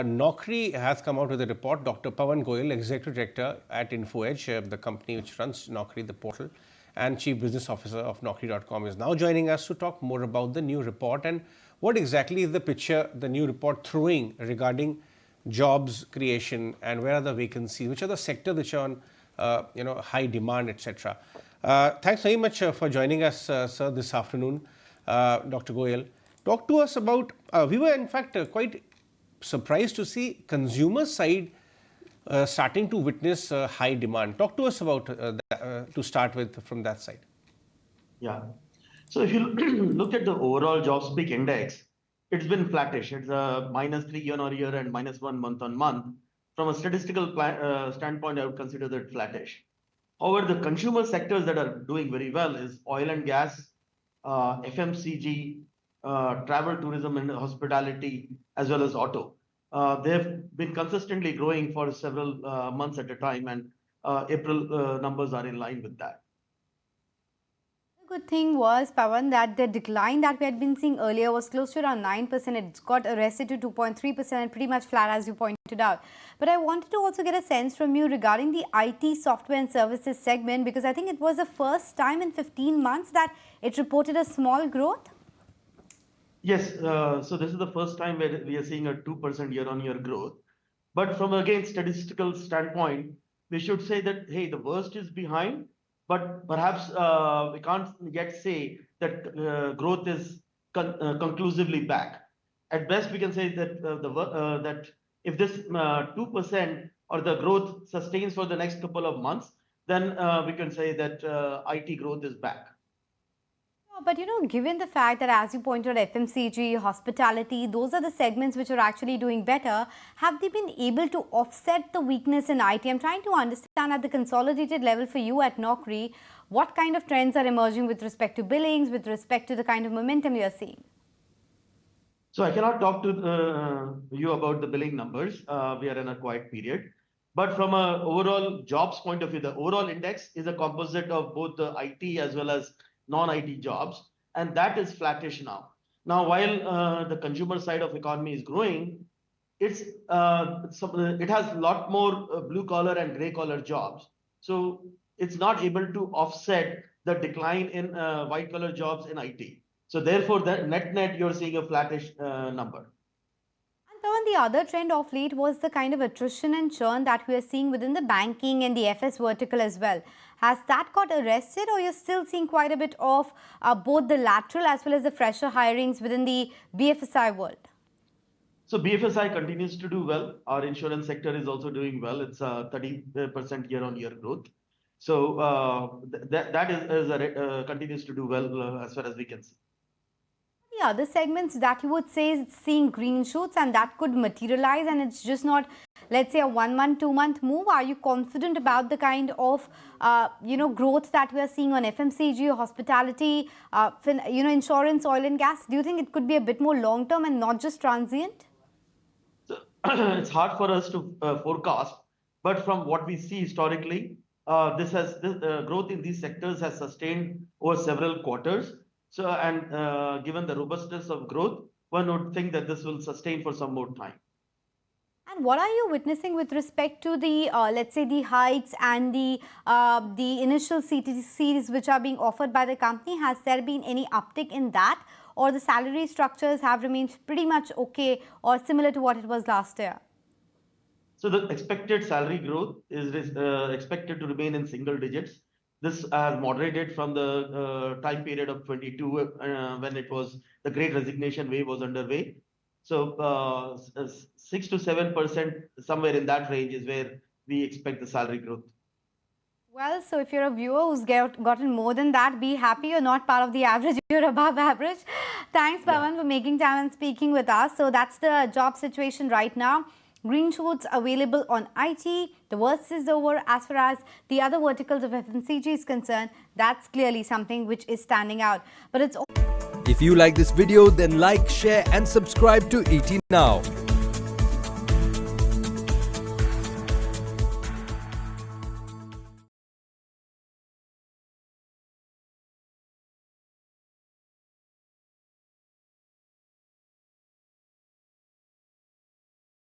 Naukri has come out with a report. Dr. Pawan Goyal, Executive Director at InfoEdge, the company which runs Naukri, the portal, and Chief Business Officer of Naukri.com, is now joining us to talk more about the new report and what exactly is the picture the new report throwing regarding jobs creation and where are the vacancies, which are the sectors which are on high demand, etc. Thanks very much for joining us, sir, this afternoon, Dr. Goyal. Talk to us about, we were in fact quite surprised to see consumer side starting to witness high demand. Talk to us about to start with from that side. Yeah. So if you look at the overall jobs peak index, it's been flattish. It's a -3 year-on-year and -1 month-on-month. From a statistical standpoint, I would consider that flattish. However, the consumer sectors that are doing very well is oil and gas, FMCG, travel, tourism, and hospitality, as well as auto. They've been consistently growing for several months at a time, and April numbers are in line with that. The good thing was, Pawan, that the decline that we had been seeing earlier was close to around 9%. It's got arrested to 2.3% and pretty much flat, as you pointed out. But I wanted to also get a sense from you regarding the IT software and services segment, because I think it was the first time in 15 months that it reported a small growth. Yes, so this is the first time where we are seeing a 2% year-on-year growth. But from, again, statistical standpoint, we should say that, hey, the worst is behind, but perhaps we can't yet say that growth is conclusively back. At best, we can say that that if this 2% or the growth sustains for the next couple of months, then we can say that IT growth is back. But given the fact that, as you pointed out, FMCG, hospitality, those are the segments which are actually doing better, have they been able to offset the weakness in IT? I'm trying to understand at the consolidated level for you at Naukri, what kind of trends are emerging with respect to billings, with respect to the kind of momentum you're seeing? So I cannot talk to you about the billing numbers. We are in a quiet period. But from an overall jobs point of view, the overall index is a composite of both the IT as well as non-IT jobs, and that is flattish now. Now, while the consumer side of economy is growing, it has a lot more blue-collar and gray-collar jobs. So it's not able to offset the decline in white-collar jobs in IT. So therefore, the net, you're seeing a flattish number. And the other trend of late was the kind of attrition and churn that we are seeing within the banking and the FS vertical as well. Has that got arrested, or you're still seeing quite a bit of both the lateral as well as the fresher hirings within the BFSI world? So BFSI continues to do well. Our insurance sector is also doing well. It's 30% year-on-year growth. So that continues to do well as far as we can see. The other segments that you would say is seeing green shoots and that could materialize, and it's just not, let's say, a 1 month, 2 month move. Are you confident about the kind of growth that we are seeing on FMCG, hospitality, insurance, oil and gas? Do you think it could be a bit more long term and not just transient? So, it's hard for us to forecast, but from what we see historically, this growth in these sectors has sustained over several quarters. So, and given the robustness of growth, one would think that this will sustain for some more time. And what are you witnessing with respect to the, let's say, the hikes and the initial CTCs which are being offered by the company? Has there been any uptick in that, or the salary structures have remained pretty much okay or similar to what it was last year? So the expected salary growth is expected to remain in single digits. This has moderated from the time period of 22 when it was the Great Resignation wave was underway. So 6 to 7%, somewhere in that range, is where we expect the salary growth. Well, so if you're a viewer who's gotten more than that, be happy you're not part of the average, you're above average. Thanks, Pawan, for making time and speaking with us. So that's the job situation right now. Green shoots available on IT. The worst is over as far as the other verticals of FMCG is concerned. That's clearly something which is standing out. But it's. If you like this video, then like, share and subscribe to ET Now.